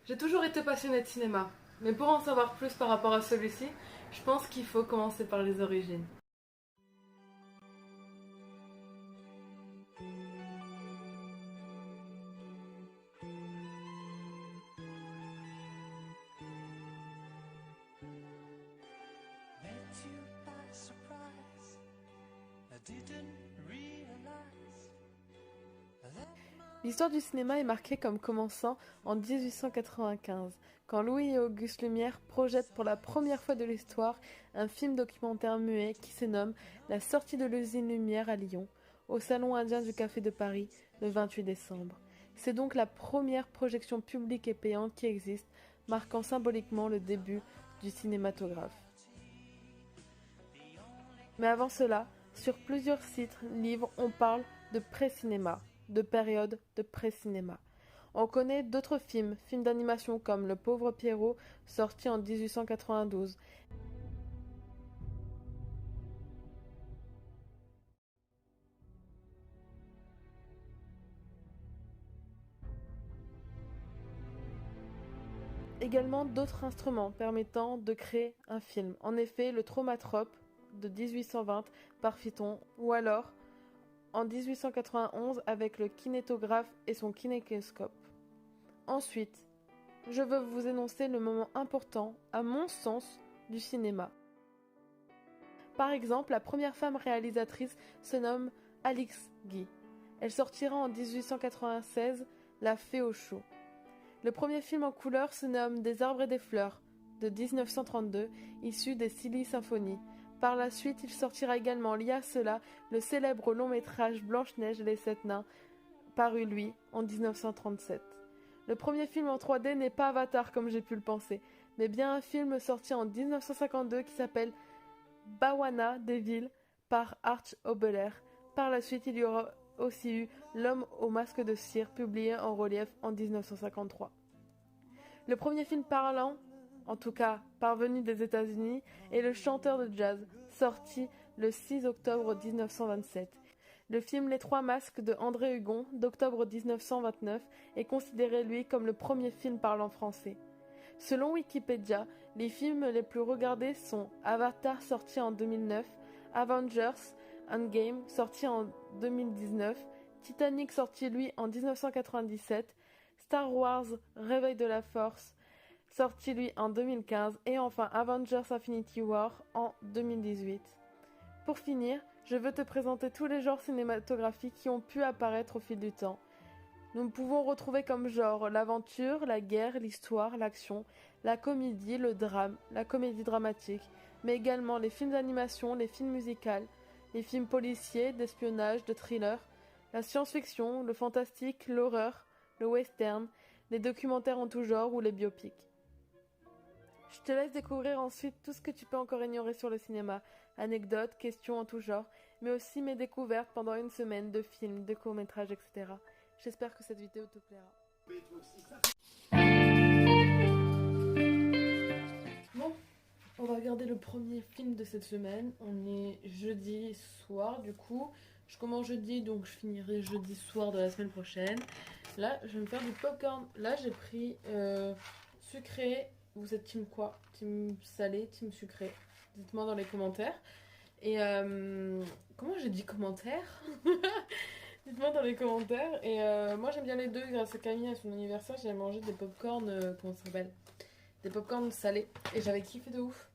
J'ai toujours été passionnée de cinéma, mais pour en savoir plus par rapport à celui-ci, je pense qu'il faut commencer par les origines. Met you by surprise. I didn't realize that L'histoire du cinéma est marquée comme commençant en 1895, quand Louis et Auguste Lumière projettent pour la première fois de l'histoire un film documentaire muet qui se nomme La sortie de l'usine Lumière à Lyon, au Salon indien du Café de Paris, le 28 décembre. C'est donc la première projection publique et payante qui existe, marquant symboliquement le début du cinématographe. Mais avant cela, sur plusieurs sites, livres, on parle de pré-cinéma, de période de pré-cinéma. On connaît d'autres films d'animation comme Le Pauvre Pierrot, sorti en 1892. Également d'autres instruments permettant de créer un film. En effet, le traumatrope de 1820 par Phyton, ou alors en 1891 avec le kinétographe et son kinéscope. Ensuite, je veux vous énoncer le moment important, à mon sens, du cinéma. Par exemple, la première femme réalisatrice se nomme Alix Guy. Elle sortira en 1896 La Fée aux choux. Le premier film en couleur se nomme Des arbres et des fleurs, de 1932, issu des Silly Symphonies. Par la suite, il sortira également lié à cela le célèbre long-métrage Blanche-Neige et les Sept Nains, paru lui en 1937. Le premier film en 3D n'est pas Avatar comme j'ai pu le penser, mais bien un film sorti en 1952 qui s'appelle Bawwana Devil par Arch Oboler. Par la suite, il y aura aussi eu L'homme au masque de cire, publié en relief en 1953. Le premier film parlant, en tout cas parvenu des États-Unis, est Le chanteur de jazz, sorti le 6 octobre 1927. Le film Les Trois Masques de André Hugon, d'octobre 1929, est considéré lui comme le premier film parlant français. Selon Wikipédia, les films les plus regardés sont Avatar sorti en 2009, Avengers Endgame sorti en 2019, Titanic sorti lui en 1997, Star Wars Réveil de la Force sorti lui en 2015 et enfin Avengers Infinity War en 2018. Pour finir, je veux te présenter tous les genres cinématographiques qui ont pu apparaître au fil du temps. Nous pouvons retrouver comme genre l'aventure, la guerre, l'histoire, l'action, la comédie, le drame, la comédie dramatique, mais également les films d'animation, les films musicaux, les films policiers, d'espionnage, de thriller, la science-fiction, le fantastique, l'horreur, le western, les documentaires en tout genre ou les biopics. Je te laisse découvrir ensuite tout ce que tu peux encore ignorer sur le cinéma, anecdotes, questions en tout genre, mais aussi mes découvertes pendant une semaine de films, de courts-métrages, etc. J'espère que cette vidéo te plaira. Bon, on va regarder le premier film de cette semaine. On est jeudi soir du coup. Je commence jeudi donc je finirai jeudi soir de la semaine prochaine. Là, je vais me faire du popcorn. Là, j'ai pris sucré. Vous êtes team quoi? Team salé, team sucré? Dites-moi dans les commentaires. Et comment j'ai dit commentaires? Dites-moi dans les commentaires. Et moi j'aime bien les deux grâce à Camille à son anniversaire. J'ai mangé des popcorn, comment ça s'appelle? Des popcorn salés. Et j'avais kiffé de ouf.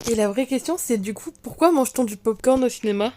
Et la vraie question c'est du coup pourquoi mange-t-on du popcorn au cinéma?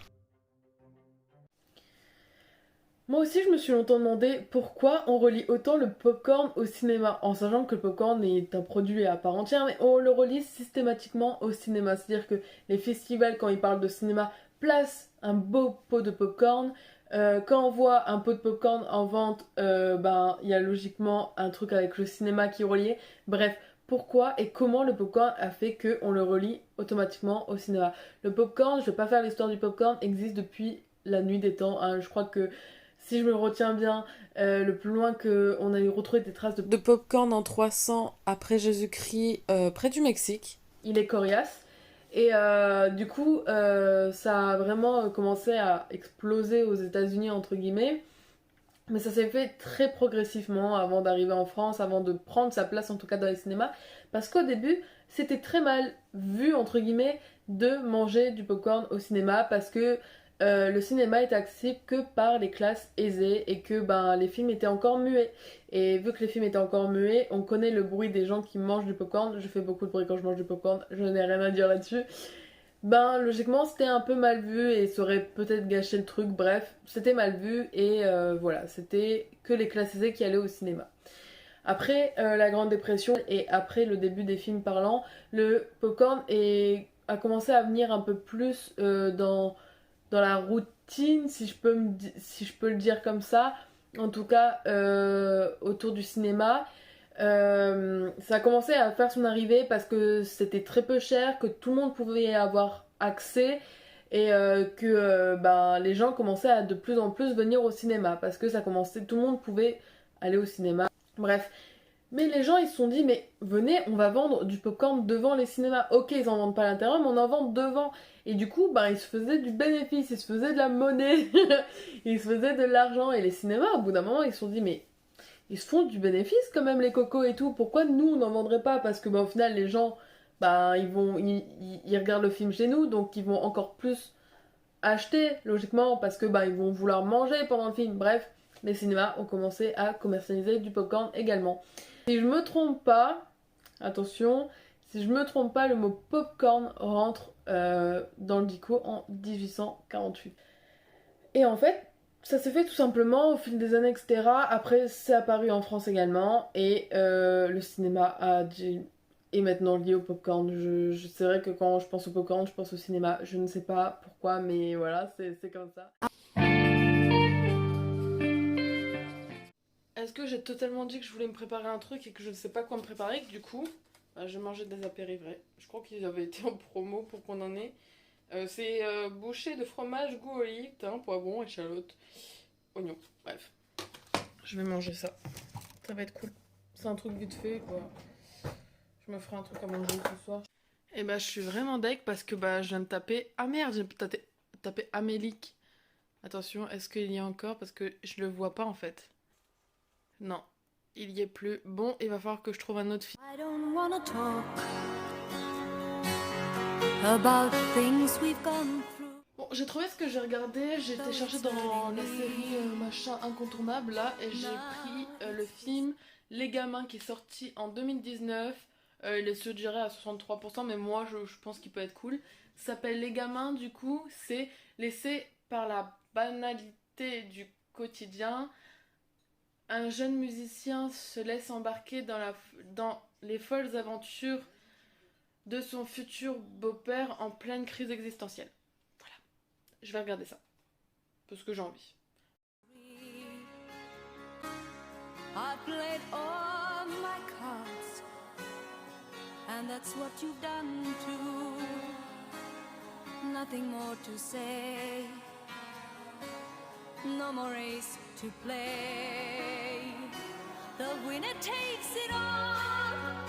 Moi aussi, je me suis longtemps demandé pourquoi on relie autant le popcorn au cinéma, en sachant que le popcorn est un produit à part entière, mais on le relie systématiquement au cinéma. C'est-à-dire que les festivals, quand ils parlent de cinéma, placent un beau pot de popcorn. Quand on voit un pot de popcorn en vente, ben il y a logiquement un truc avec le cinéma qui est relié. Bref, pourquoi et comment le popcorn a fait qu'on le relie automatiquement au cinéma. Le popcorn, je vais pas faire l'histoire du popcorn, existe depuis la nuit des temps, hein. Je crois que si je me retiens bien, le plus loin qu'on a retrouvé des traces de popcorn en 300 après Jésus-Christ près du Mexique. Il est coriace. Et du coup, ça a vraiment commencé à exploser aux États-Unis, entre guillemets. Mais ça s'est fait très progressivement avant d'arriver en France, avant de prendre sa place en tout cas dans les cinémas. Parce qu'au début, c'était très mal vu, entre guillemets, de manger du popcorn au cinéma. Parce que le cinéma est accessible que par les classes aisées et que ben, les films étaient encore muets. Et vu que les films étaient encore muets, on connaît le bruit des gens qui mangent du popcorn. Je fais beaucoup de bruit quand je mange du popcorn, je n'ai rien à dire là-dessus. Ben, logiquement, c'était un peu mal vu et ça aurait peut-être gâché le truc. Bref, c'était mal vu et voilà, c'était que les classes aisées qui allaient au cinéma. Après la Grande Dépression et après le début des films parlants, le popcorn a commencé à venir un peu plus dans la routine, si je peux le dire comme ça. En tout cas, autour du cinéma. Ça a commencé à faire son arrivée parce que c'était très peu cher, que tout le monde pouvait y avoir accès et que ben, les gens commençaient à de plus en plus venir au cinéma parce que ça commençait, tout le monde pouvait aller au cinéma. Bref. Mais les gens ils se sont dit mais venez on va vendre du popcorn devant les cinémas. Ok ils en vendent pas à l'intérieur mais on en vend devant. Et du coup ben, ils se faisaient du bénéfice, ils se faisaient de la monnaie, ils se faisaient de l'argent. Et les cinémas au bout d'un moment ils se sont dit mais ils se font du bénéfice quand même les cocos et tout. Pourquoi nous on n'en vendrait pas? Parce que bah, au final les gens bah ils regardent le film chez nous donc ils vont encore plus acheter logiquement parce que bah ils vont vouloir manger pendant le film. Bref, les cinémas ont commencé à commercialiser du popcorn également. Si je me trompe pas, attention, si je me trompe pas, le mot popcorn rentre dans le dico en 1848. Et en fait, ça s'est fait tout simplement au fil des années, etc. Après, c'est apparu en France également. Et le cinéma est maintenant lié au popcorn. C'est vrai que quand je pense au popcorn, je pense au cinéma. Je ne sais pas pourquoi, mais voilà, c'est comme ça. Est-ce que j'ai totalement dit que je voulais me préparer un truc et que je ne sais pas quoi me préparer, que du coup, bah, je mangeais des apéritifs. Je crois qu'ils avaient été en promo pour qu'on en ait. C'est bouchée de fromage, goût olive, thym, poivron, échalote, oignon. Bref, je vais manger ça. Ça va être cool. C'est un truc vite fait, quoi. Je me ferai un truc à manger ce soir. Et bah, je suis vraiment deg parce que bah, je viens de taper. Ah merde, j'ai tapé Amélique. Attention, est-ce qu'il y a encore? Parce que je le vois pas en fait. Non, il y est plus. Bon, il va falloir que je trouve un autre film. I don't wanna talk about things we've gone through. Bon, j'ai trouvé ce que j'ai regardé, j'ai été chercher dans la série machin incontournable là et j'ai pris le film Les Gamins qui est sorti en 2019. Il est suggéré à 63% mais moi je pense qu'il peut être cool. Ça s'appelle Les Gamins du coup, c'est laissé par la banalité du quotidien. Un jeune musicien se laisse embarquer dans les folles aventures de son futur beau-père en pleine crise existentielle. Voilà, je vais regarder ça. Parce que j'ai envie. I played all my cards, and that's what you've done too. Nothing more to say, no more race to play. The winner takes it all,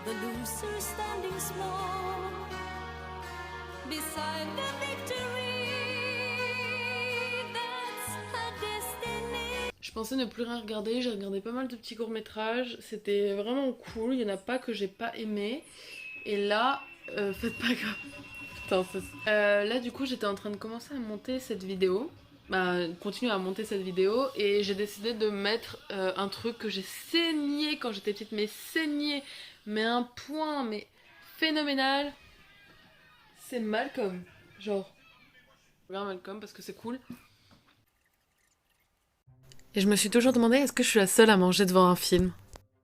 the loser standing small beside the victory. That's her destiny. Je pensais ne plus rien regarder, j'ai regardé pas mal de petits courts-métrages, c'était vraiment cool, il y en a pas que j'ai pas aimé. Et là, faites pas grave. Putain, là du coup j'étais en train de commencer à monter cette vidéo. Bah, continuer à monter cette vidéo et j'ai décidé de mettre un truc que j'ai saigné quand j'étais petite, mais saigné, mais un point, mais phénoménal. C'est Malcolm, genre. Je regarde Malcolm parce que c'est cool. Et je me suis toujours demandé est-ce que je suis la seule à manger devant un film.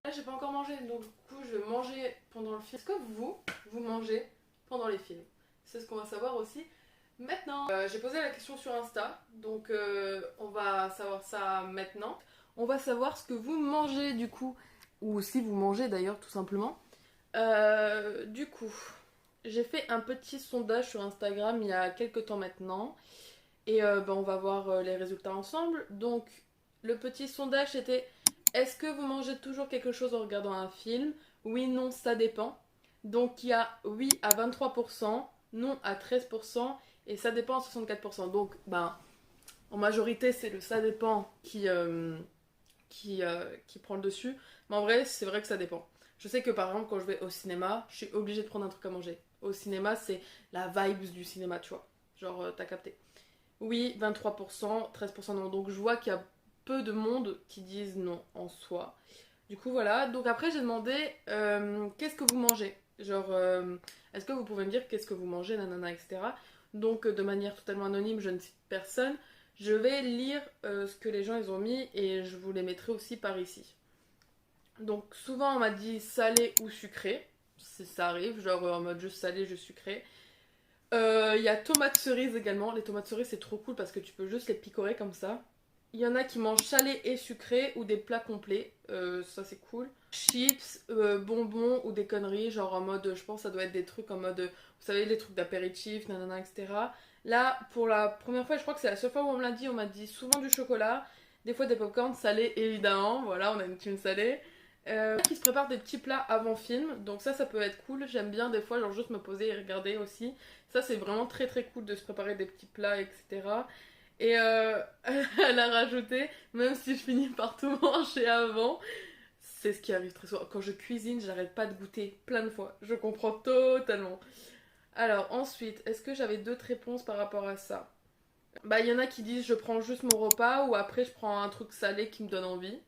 Là j'ai pas encore mangé donc du coup je vais manger pendant le film. Est-ce que vous mangez pendant les films? C'est ce qu'on va savoir aussi. Maintenant, j'ai posé la question sur Insta, donc on va savoir ça maintenant. On va savoir ce que vous mangez du coup, ou si vous mangez d'ailleurs tout simplement. Du coup, j'ai fait un petit sondage sur Instagram il y a quelques temps maintenant, et on va voir les résultats ensemble. Donc, le petit sondage c'était: est-ce que vous mangez toujours quelque chose en regardant un film? Oui, non, ça dépend. Donc, il y a oui à 23%, non à 13%, et ça dépend à 64%. Donc, en majorité, c'est le ça dépend qui prend le dessus. Mais en vrai, c'est vrai que ça dépend. Je sais que par exemple, quand je vais au cinéma, je suis obligée de prendre un truc à manger. Au cinéma, c'est la vibes du cinéma, tu vois. Genre, t'as capté. Oui, 23%, 13% non. Donc je vois qu'il y a peu de monde qui disent non en soi. Du coup, voilà. Donc après, j'ai demandé qu'est-ce que vous mangez? Genre, est-ce que vous pouvez me dire qu'est-ce que vous mangez, nanana, etc. Donc, de manière totalement anonyme, je ne cite personne. Je vais lire ce que les gens ils ont mis et je vous les mettrai aussi par ici. Donc, souvent, on m'a dit salé ou sucré. Ça arrive, genre en mode juste salé, juste sucré. Il y a tomates cerises également. Les tomates cerises, c'est trop cool parce que tu peux juste les picorer comme ça. Il y en a qui mangent salé et sucré ou des plats complets. Ça, c'est cool. Chips, bonbons ou des conneries. Genre en mode, je pense que ça doit être des trucs en mode, vous savez, les trucs d'apéritif, nanana, etc. Là, pour la première fois, je crois que c'est la seule fois où on me l'a dit. On m'a dit souvent du chocolat, des fois des popcorn salés, évidemment. Voilà, on a une team salée. Qui se prépare des petits plats avant film, donc ça peut être cool. J'aime bien des fois genre juste me poser et regarder aussi. Ça c'est vraiment très très cool de se préparer des petits plats, etc. Et elle a rajouté, même si je finis par tout manger avant, c'est ce qui arrive très souvent. Quand je cuisine, j'arrête pas de goûter plein de fois. Je comprends totalement. Alors ensuite, est-ce que j'avais d'autres réponses par rapport à ça? Il y en a qui disent je prends juste mon repas ou après je prends un truc salé qui me donne envie.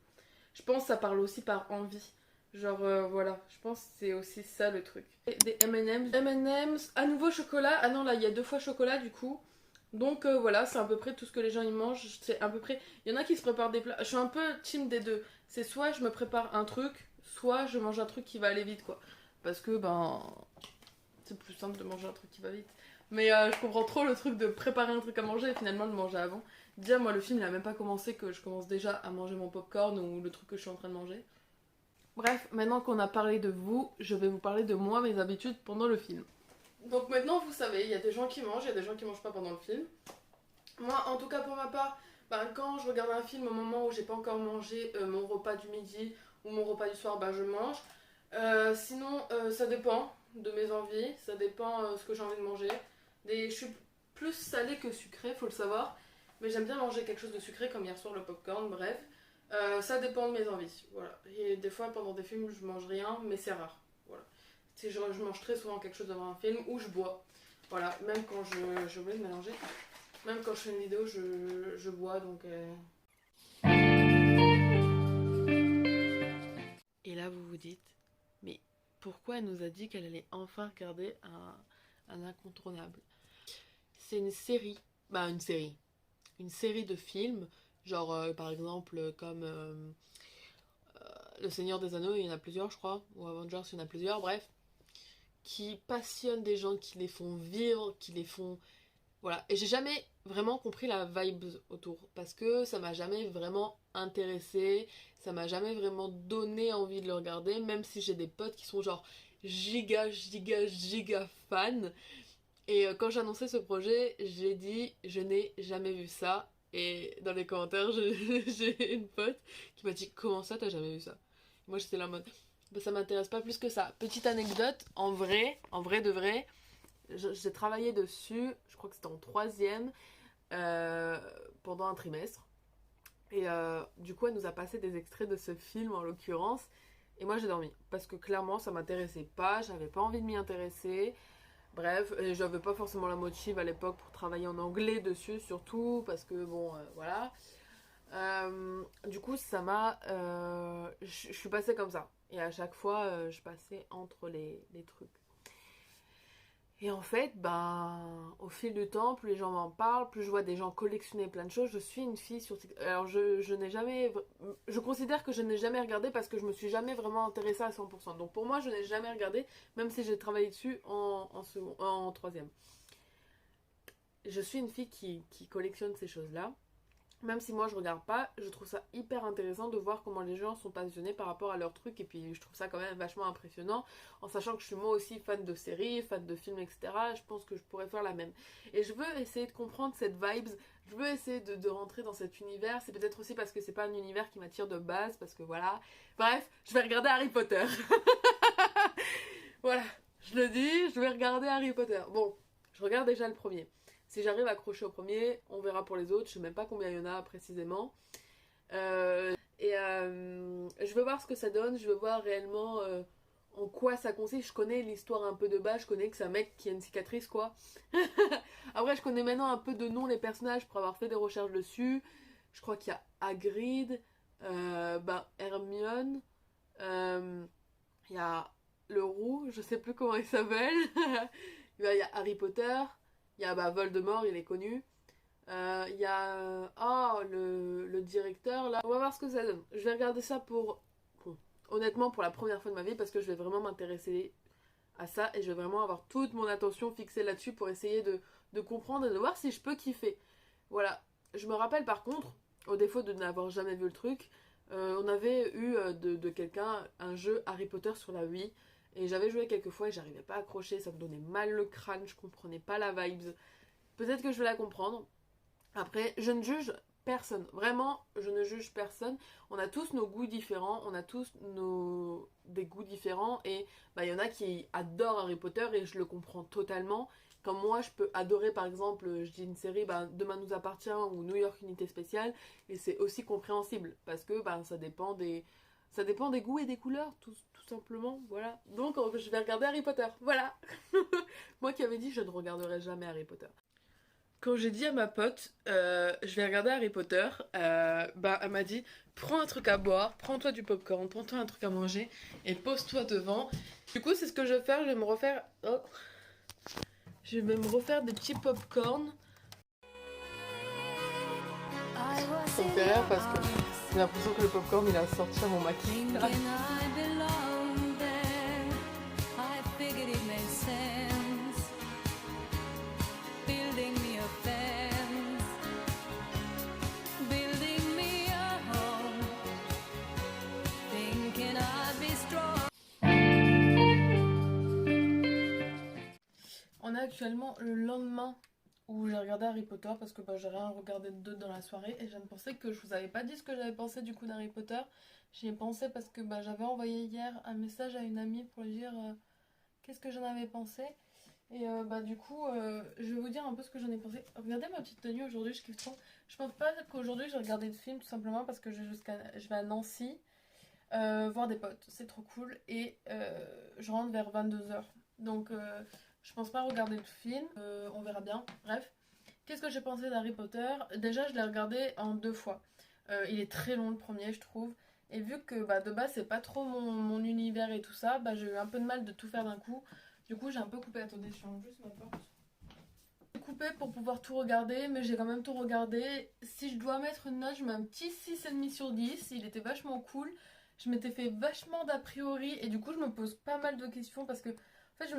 Je pense que ça parle aussi par envie. Genre, voilà, je pense que c'est aussi ça le truc. Des M&M's. M&M's, à nouveau chocolat. Ah non, là, il y a 2 fois chocolat du coup. Donc voilà, c'est à peu près tout ce que les gens ils mangent. C'est à peu près. Il y en a qui se préparent des plats. Je suis un peu team des deux. C'est soit je me prépare un truc, soit je mange un truc qui va aller vite, quoi. Parce que, c'est plus simple de manger un truc qui va vite. Mais je comprends trop le truc de préparer un truc à manger et finalement de manger avant. Dire, moi, le film, il a même pas commencé que je commence déjà à manger mon popcorn ou le truc que je suis en train de manger. Bref, maintenant qu'on a parlé de vous, je vais vous parler de moi, mes habitudes pendant le film. Donc maintenant, vous savez, il y a des gens qui mangent, il y a des gens qui mangent pas pendant le film. Moi, en tout cas pour ma part, quand je regarde un film au moment où j'ai pas encore mangé mon repas du midi ou mon repas du soir, je mange. Sinon, ça dépend de mes envies, ça dépend ce que j'ai envie de manger. Je suis plus salée que sucrée, faut le savoir. Mais j'aime bien manger quelque chose de sucré comme hier soir le popcorn, bref. Ça dépend de mes envies, voilà. Et des fois pendant des films je mange rien, mais c'est rare, voilà. Je mange très souvent quelque chose devant un film ou je bois. Voilà, même quand j'ai oublié de mélanger, même quand je fais une vidéo je bois donc... Et là vous vous dites, mais pourquoi elle nous a dit qu'elle allait enfin regarder un incontournable? C'est une série, une série de films, genre par exemple comme Le Seigneur des Anneaux, il y en a plusieurs je crois, ou Avengers, il y en a plusieurs, bref, qui passionnent des gens, qui les font vivre, qui les font... Voilà, et j'ai jamais vraiment compris la vibe autour, parce que ça m'a jamais vraiment intéressé, ça m'a jamais vraiment donné envie de le regarder, même si j'ai des potes qui sont genre giga fans. Et quand j'ai annoncé ce projet, j'ai dit je n'ai jamais vu ça. Et dans les commentaires, j'ai une pote qui m'a dit comment ça t'as jamais vu ça? Moi j'étais là en mode ça m'intéresse pas plus que ça. Petite anecdote, en vrai de vrai, j'ai travaillé dessus, je crois que c'était en 3e, pendant un trimestre. Et du coup elle nous a passé des extraits de ce film en l'occurrence. Et moi j'ai dormi parce que clairement ça m'intéressait pas, j'avais pas envie de m'y intéresser. Bref, j'avais pas forcément la motive à l'époque pour travailler en anglais dessus, surtout parce que bon, voilà. Du coup, ça m'a. Je suis passée comme ça. Et à chaque fois, je passais entre les trucs. Et en fait, au fil du temps, plus les gens m'en parlent, plus je vois des gens collectionner plein de choses. Je suis une fille sur TikTok. Alors, je n'ai jamais... Je considère que je n'ai jamais regardé parce que je me suis jamais vraiment intéressée à 100%. Donc pour moi, je n'ai jamais regardé, même si j'ai travaillé dessus en 3e. je suis une fille qui collectionne ces choses-là. Même si moi je regarde pas, je trouve ça hyper intéressant de voir comment les gens sont passionnés par rapport à leur truc. Et puis je trouve ça quand même vachement impressionnant. En sachant que je suis moi aussi fan de séries, fan de films, etc. Je pense que je pourrais faire la même. Et je veux essayer de comprendre cette vibes. Je veux essayer de rentrer dans cet univers. C'est peut-être aussi parce que c'est pas un univers qui m'attire de base. Parce que voilà. Bref, je vais regarder Harry Potter. Voilà, je le dis, je vais regarder Harry Potter. Bon, je regarde déjà le premier. Si j'arrive à accrocher au premier, on verra pour les autres. Je sais même pas combien il y en a précisément. Je veux voir ce que ça donne. Je veux voir réellement en quoi ça consiste. Je connais l'histoire un peu de base. Je connais que c'est un mec qui a une cicatrice, quoi. Après, je connais maintenant un peu de nom les personnages pour avoir fait des recherches dessus. Je crois qu'il y a Hagrid, Hermione, il y a le roux, je sais plus comment il s'appelle. Il y a Harry Potter. Il y a Voldemort, il est connu. Il y a le directeur là. On va voir ce que ça donne. Je vais regarder ça honnêtement pour la première fois de ma vie parce que je vais vraiment m'intéresser à ça et je vais vraiment avoir toute mon attention fixée là-dessus pour essayer de comprendre et de voir si je peux kiffer. Voilà. Je me rappelle par contre, au défaut de n'avoir jamais vu le truc, on avait eu de quelqu'un un jeu Harry Potter sur la Wii. Et j'avais joué quelques fois et j'arrivais pas à accrocher, ça me donnait mal le crâne, je comprenais pas la vibes. Peut-être que je vais la comprendre. Après, je ne juge personne. Vraiment, je ne juge personne. On a tous nos goûts différents, on a tous des goûts différents. Et il y en a qui adorent Harry Potter et je le comprends totalement. Comme moi, je peux adorer par exemple, je dis une série, Demain nous appartient ou New York Unité Spéciale. Et c'est aussi compréhensible parce que ça dépend des goûts et des couleurs, tout simplement, voilà. Donc je vais regarder Harry Potter, voilà. Moi qui avais dit je ne regarderai jamais Harry Potter. Quand j'ai dit à ma pote, je vais regarder Harry Potter, elle m'a dit, prends un truc à boire, prends-toi du popcorn, prends-toi un truc à manger et pose-toi devant. Du coup, c'est ce que je vais faire, je vais me refaire des petits popcorn. Ça me fait rire parce que j'ai l'impression que le popcorn il a sorti à mon maquillage. On est actuellement le lendemain où j'ai regardé Harry Potter parce que j'ai rien regardé de d'autre dans la soirée et je viens de penser que je vous avais pas dit ce que j'avais pensé du coup d'Harry Potter. J'y ai pensé parce que j'avais envoyé hier un message à une amie pour lui dire qu'est-ce que j'en avais pensé. Et du coup, je vais vous dire un peu ce que j'en ai pensé. Regardez ma petite tenue aujourd'hui, je kiffe trop. Je pense pas qu'aujourd'hui j'ai regardé de film tout simplement parce que je vais à Nancy voir des potes. C'est trop cool et je rentre vers 22h. Donc je pense pas regarder le film, on verra bien. Bref, qu'est-ce que j'ai pensé d'Harry Potter? Déjà, je l'ai regardé en 2 fois. Il est très long le premier, je trouve. Et vu que de base, c'est pas trop mon univers et tout ça, j'ai eu un peu de mal de tout faire d'un coup. Du coup, j'ai un peu coupé. Attendez, je ferme juste ma porte. J'ai coupé pour pouvoir tout regarder, mais j'ai quand même tout regardé. Si je dois mettre une note, je mets un petit 6,5 sur 10. Il était vachement cool. Je m'étais fait vachement d'a priori et du coup, je me pose pas mal de questions parce que en fait,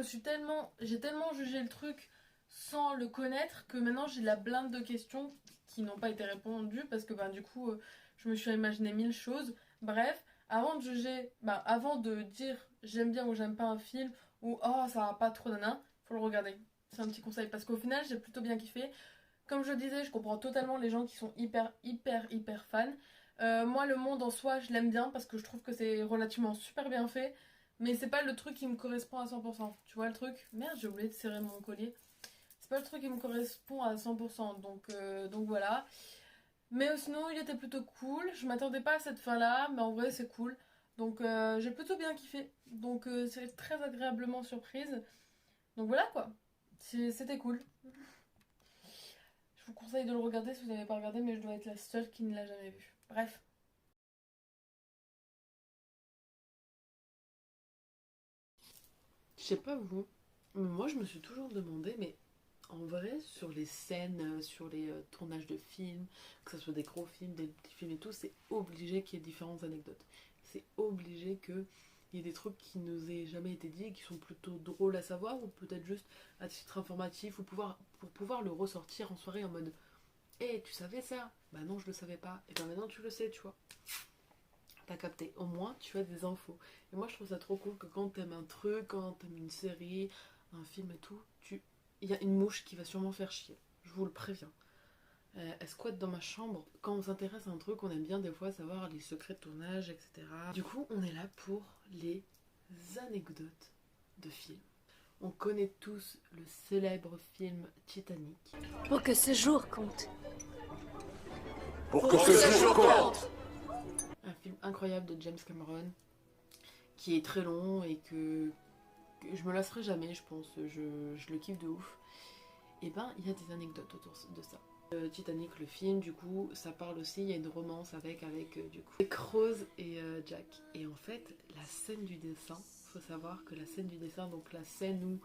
j'ai tellement jugé le truc sans le connaître que maintenant j'ai la blinde de questions qui n'ont pas été répondues parce que du coup, je me suis imaginé 1000 choses. Bref, avant de juger, avant de dire j'aime bien ou j'aime pas un film ou oh ça va pas trop nana, faut le regarder. C'est un petit conseil parce qu'au final, j'ai plutôt bien kiffé. Comme je disais, je comprends totalement les gens qui sont hyper fans. Moi, le monde en soi, je l'aime bien parce que je trouve que c'est relativement super bien fait. Mais c'est pas le truc qui me correspond à 100%. Tu vois le truc? Merde, j'ai oublié de serrer mon collier. C'est pas le truc qui me correspond à 100%. Donc voilà. Mais sinon, il était plutôt cool. Je m'attendais pas à cette fin-là. Mais en vrai, c'est cool. Donc j'ai plutôt bien kiffé. Donc c'est très agréablement surprise. Donc voilà quoi. C'était cool. Je vous conseille de le regarder si vous n'avez pas regardé. Mais je dois être la seule qui ne l'a jamais vu. Bref. Je sais pas vous, mais moi je me suis toujours demandé, mais en vrai, sur les scènes, sur les tournages de films, que ce soit des gros films, des petits films et tout, c'est obligé qu'il y ait différentes anecdotes. C'est obligé qu'il il y a des trucs qui nous aient jamais été dit et qui sont plutôt drôles à savoir, ou peut-être juste à titre informatif, ou pour pouvoir le ressortir en soirée en mode Eh, tu savais ça? Bah non, je le savais pas. Et ben maintenant tu le sais, tu vois. T'as capté. Au moins, tu as des infos. Et moi, je trouve ça trop cool que quand t'aimes un truc, quand t'aimes une série, un film et tout, il y a une mouche qui va sûrement faire chier. Je vous le préviens. Elle squatte dans ma chambre. Quand on s'intéresse à un truc, on aime bien des fois savoir les secrets de tournage, etc. Du coup, on est là pour les anecdotes de films. On connaît tous le célèbre film Titanic. Pour que ce jour compte. Pour que ce jour compte. Un film incroyable de James Cameron, qui est très long et que je me lasserai jamais, je pense. Je le kiffe de ouf. Et ben, il y a des anecdotes autour de ça. Titanic, le film, du coup, ça parle aussi, il y a une romance avec du coup, Rose et Jack. Et en fait, la scène du dessin, faut savoir que la scène du dessin, donc la scène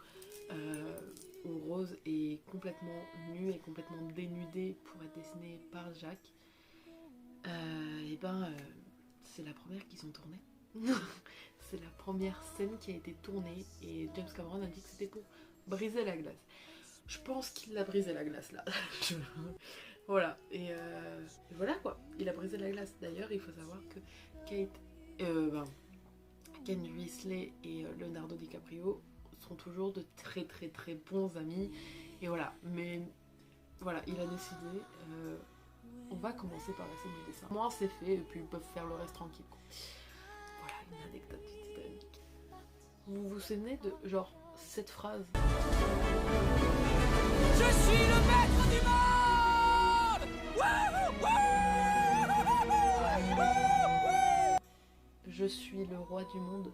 où Rose est complètement nue et complètement dénudée pour être dessinée par Jack, et ben, c'est la première qu'ils ont tournée. C'est la première scène qui a été tournée et James Cameron a dit que c'était pour briser la glace. Je pense qu'il a brisé la glace là. Voilà. Et voilà quoi. Il a brisé la glace. D'ailleurs, il faut savoir que Ken Weasley et Leonardo DiCaprio sont toujours de très très très bons amis. Et voilà. Mais voilà, il a décidé. On va commencer par la scène du dessin. Moi, c'est fait et puis ils peuvent faire le reste tranquille. Quoi. Voilà, une anecdote du Titanic. Vous vous souvenez de genre cette phrase? Je suis le maître du monde. Je suis le roi du monde,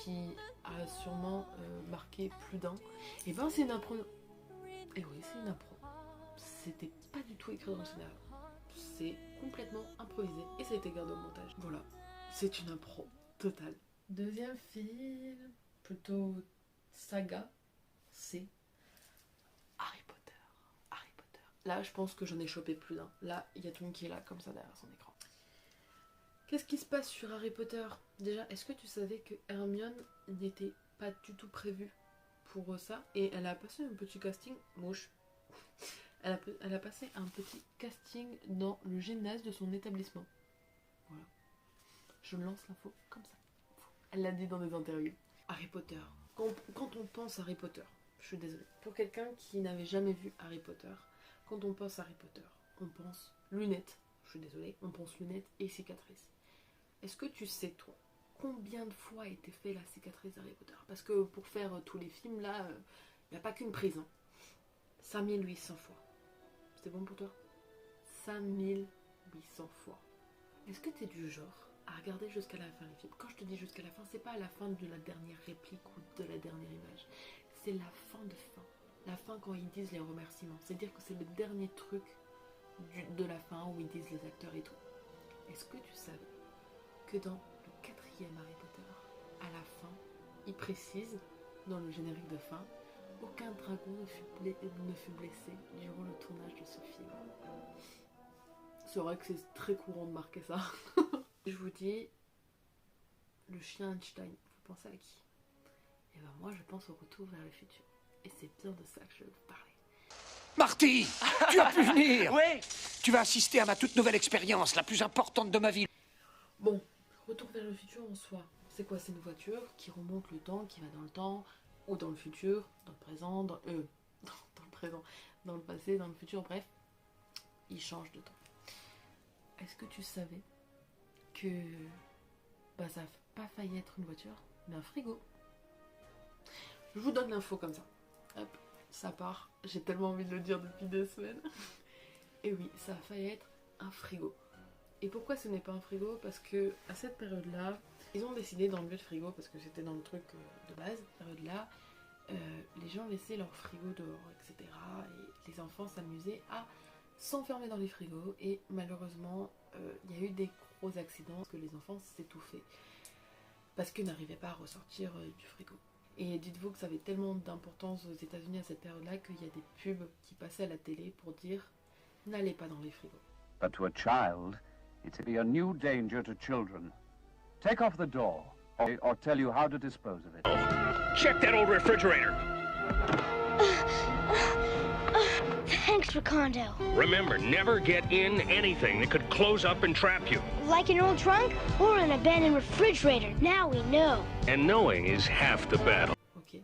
qui a sûrement marqué plus d'un. Et ben c'est une impro. Et oui, c'est une impro. C'était pas du tout écrit dans le scénario. C'est complètement improvisé et ça a été gardé au montage. Voilà, c'est une impro totale. Deuxième film, plutôt saga, c'est Harry Potter. Harry Potter. Là, je pense que j'en ai chopé plus d'un. Là, il y a tout le monde qui est là, comme ça, derrière son écran. Qu'est-ce qui se passe sur Harry Potter? Déjà, est-ce que tu savais que Hermione n'était pas du tout prévue pour ça? Et elle a passé un petit casting, mouche. Elle a passé un petit casting dans le gymnase de son établissement. Voilà. Je lance l'info comme ça. Elle l'a dit dans des interviews. Harry Potter. Quand on pense Harry Potter, je suis désolée. Pour quelqu'un qui n'avait jamais vu Harry Potter, quand on pense Harry Potter, on pense lunettes. Je suis désolée. On pense lunettes et cicatrices. Est-ce que tu sais, toi, combien de fois a été fait la cicatrice d'Harry Potter? Parce que pour faire tous les films, là, il n'y a pas qu'une prise. 5800 fois. C'est bon pour toi? 5800 fois. Est-ce que tu es du genre à regarder jusqu'à la fin les films? Quand je te dis jusqu'à la fin, c'est pas à la fin de la dernière réplique ou de la dernière image. C'est la fin de fin. La fin quand ils disent les remerciements. C'est-à-dire que c'est le dernier truc de la fin où ils disent les acteurs et tout. Est-ce que tu savais que dans le 4e Harry Potter, à la fin, ils précisent dans le générique de fin, aucun dragon ne fut blessé durant le tournage de ce film. C'est vrai que c'est très courant de marquer ça. Je vous dis, le chien Einstein, vous pensez à qui? Et ben moi je pense au Retour vers le futur. Et c'est bien de ça que je vais vous parler. Marty, tu as pu venir. Oui. Tu vas assister à ma toute nouvelle expérience, la plus importante de ma vie. Bon, Retour vers le futur en soi. C'est quoi? C'est une voiture qui remonte le temps, qui va dans le temps, ou dans le futur, dans le présent, dans le présent, dans le passé, dans le futur, bref, il change de temps. Est-ce que tu savais que ça n'a pas failli être une voiture, mais un frigo? Je vous donne l'info comme ça. Hop, ça part. J'ai tellement envie de le dire depuis 2 semaines. Et oui, ça a failli être un frigo. Et pourquoi ce n'est pas un frigo? Parce que à cette période-là, ils ont décidé d'enlever le frigo parce que c'était dans le truc de base. Cette période-là, les gens laissaient leur frigo dehors, etc. Et les enfants s'amusaient à s'enfermer dans les frigos. Et malheureusement, il y a eu des gros accidents parce que les enfants s'étouffaient. Parce qu'ils n'arrivaient pas à ressortir du frigo. Et dites-vous que ça avait tellement d'importance aux États-Unis à cette période-là qu'il y a des pubs qui passaient à la télé pour dire « N'allez pas dans les frigos ». But to a child, it's a new danger to children. Take off the door, or tell you how to dispose of it. Check that old refrigerator. Thanks, Recondo. Remember, never get in anything that could close up and trap you. Like an old trunk or an abandoned refrigerator. Now we know. And knowing is half the battle. Ok.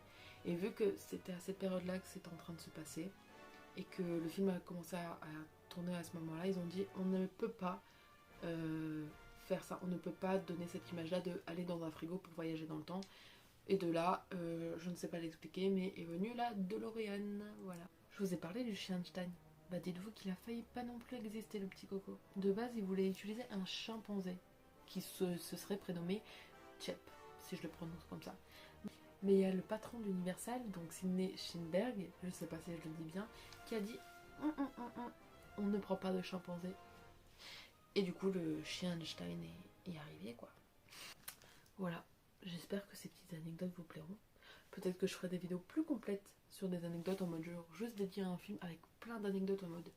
Et vu que c'était à cette période-là que c'était en train de se passer, et que le film a commencé à tourner à ce moment-là, ils ont dit on ne peut pas faire ça, on ne peut pas donner cette image-là de aller dans un frigo pour voyager dans le temps. Et de là, je ne sais pas l'expliquer, mais est venue la DeLorean, voilà. Je vous ai parlé du chien Einstein. Bah dites-vous qu'il a failli pas non plus exister, le petit coco. De base, il voulait utiliser un chimpanzé qui se serait prénommé Chep, si je le prononce comme ça. Mais il y a le patron d'Universal, donc Sidney Sheinberg, je sais pas si je le dis bien, qui a dit on ne prend pas de chimpanzé. Et du coup, le chien Einstein est arrivé, quoi. Voilà, j'espère que ces petites anecdotes vous plairont. Peut-être que je ferai des vidéos plus complètes sur des anecdotes en mode genre juste dédié à un film avec plein d'anecdotes en mode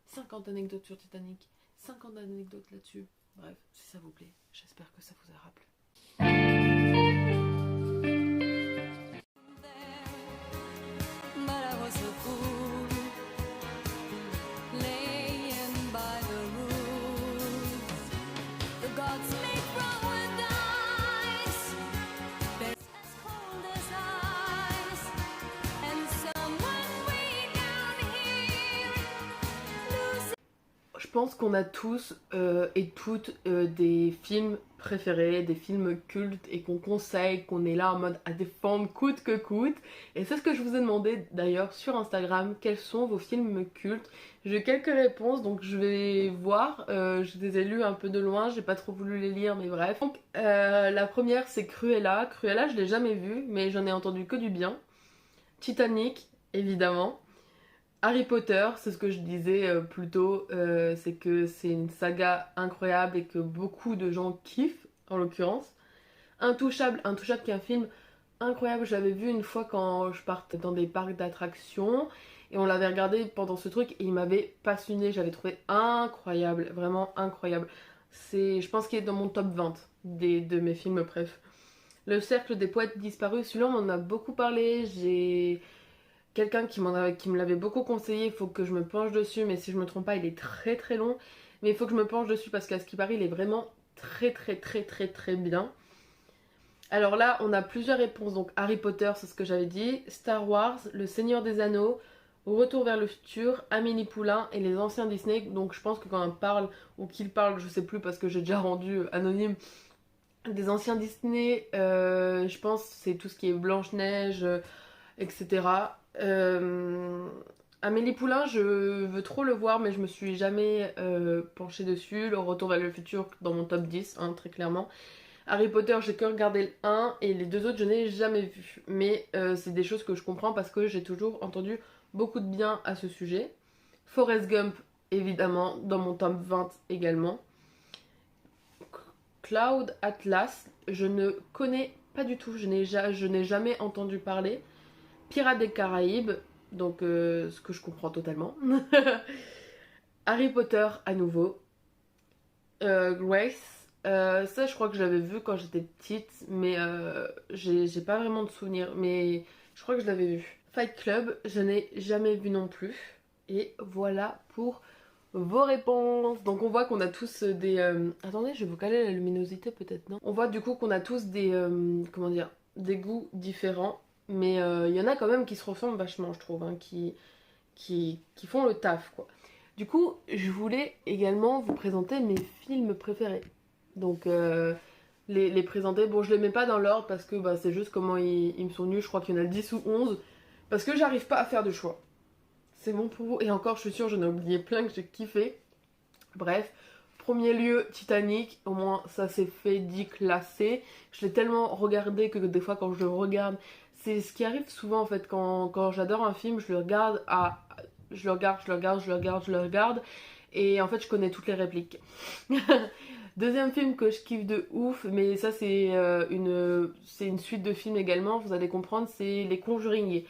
50 anecdotes sur Titanic, 50 anecdotes là-dessus. Bref, si ça vous plaît, j'espère que ça vous a rappelé. Je pense qu'on a tous et toutes des films préférés, des films cultes et qu'on conseille, qu'on est là en mode à défendre coûte que coûte. Et c'est ce que je vous ai demandé d'ailleurs sur Instagram, quels sont vos films cultes. J'ai eu quelques réponses donc je vais voir, je les ai lus un peu de loin, j'ai pas trop voulu les lire mais bref. Donc la première c'est Cruella, Cruella je l'ai jamais vue mais j'en ai entendu que du bien. Titanic évidemment. Harry Potter, c'est ce que je disais plus tôt, c'est que c'est une saga incroyable et que beaucoup de gens kiffent, en l'occurrence. Intouchable qui est un film incroyable, je l'avais vu une fois quand je partais dans des parcs d'attractions et on l'avait regardé pendant ce truc et il m'avait passionné, j'avais trouvé incroyable, vraiment incroyable. C'est, je pense qu'il est dans mon top 20 de mes films préf. Le cercle des poètes disparus, celui-là on m'en a beaucoup parlé, j'ai... Quelqu'un qui me l'avait beaucoup conseillé, il faut que je me penche dessus, mais si je me trompe pas, il est très très long. Mais il faut que je me penche dessus parce qu'à ce qui paraît, il est vraiment très bien. Alors là, on a plusieurs réponses. Donc Harry Potter, c'est ce que j'avais dit. Star Wars, Le Seigneur des Anneaux, Retour vers le futur, Amélie Poulain et les anciens Disney. Donc je pense que quand on parle, ou qu'il parle, je sais plus parce que j'ai déjà rendu anonyme, des anciens Disney, je pense que c'est tout ce qui est Blanche-Neige, etc. Amélie Poulain, je veux trop le voir, mais je me suis jamais penchée dessus. Le Retour vers le futur dans mon top 10, hein, très clairement. Harry Potter, j'ai que regardé le 1 et les deux autres, je n'ai jamais vu. Mais c'est des choses que je comprends parce que j'ai toujours entendu beaucoup de bien à ce sujet. Forrest Gump, évidemment, dans mon top 20 également. Cloud Atlas, je ne connais pas du tout, je n'ai jamais entendu parler. Pirates des Caraïbes, donc ce que je comprends totalement. Harry Potter à nouveau. Grace, ça je crois que je l'avais vu quand j'étais petite, mais j'ai pas vraiment de souvenirs, mais je crois que je l'avais vu. Fight Club, je n'ai jamais vu non plus. Et voilà pour vos réponses. Donc on voit qu'on a tous des... Attendez, je vais vous caler la luminosité peut-être, non? On voit du coup qu'on a tous des... comment dire? Des goûts différents. Mais il y en a quand même qui se ressemblent vachement, je trouve, hein, qui font le taf, quoi. Du coup, je voulais également vous présenter mes films préférés. Donc, les présenter. Bon, je les mets pas dans l'ordre parce que bah, c'est juste comment ils me sont venus. Je crois qu'il y en a 10 ou 11. Parce que j'arrive pas à faire de choix. C'est bon pour vous. Et encore, je suis sûre, j'en ai oublié plein que j'ai kiffé. Bref. Premier lieu, Titanic, au moins ça s'est fait dit classé. Je l'ai tellement regardé que des fois quand je le regarde, c'est ce qui arrive souvent en fait quand j'adore un film, je le regarde, je le regarde et en fait je connais toutes les répliques. Deuxième film que je kiffe de ouf, mais ça c'est une suite de films également, vous allez comprendre, c'est Les Conjuring.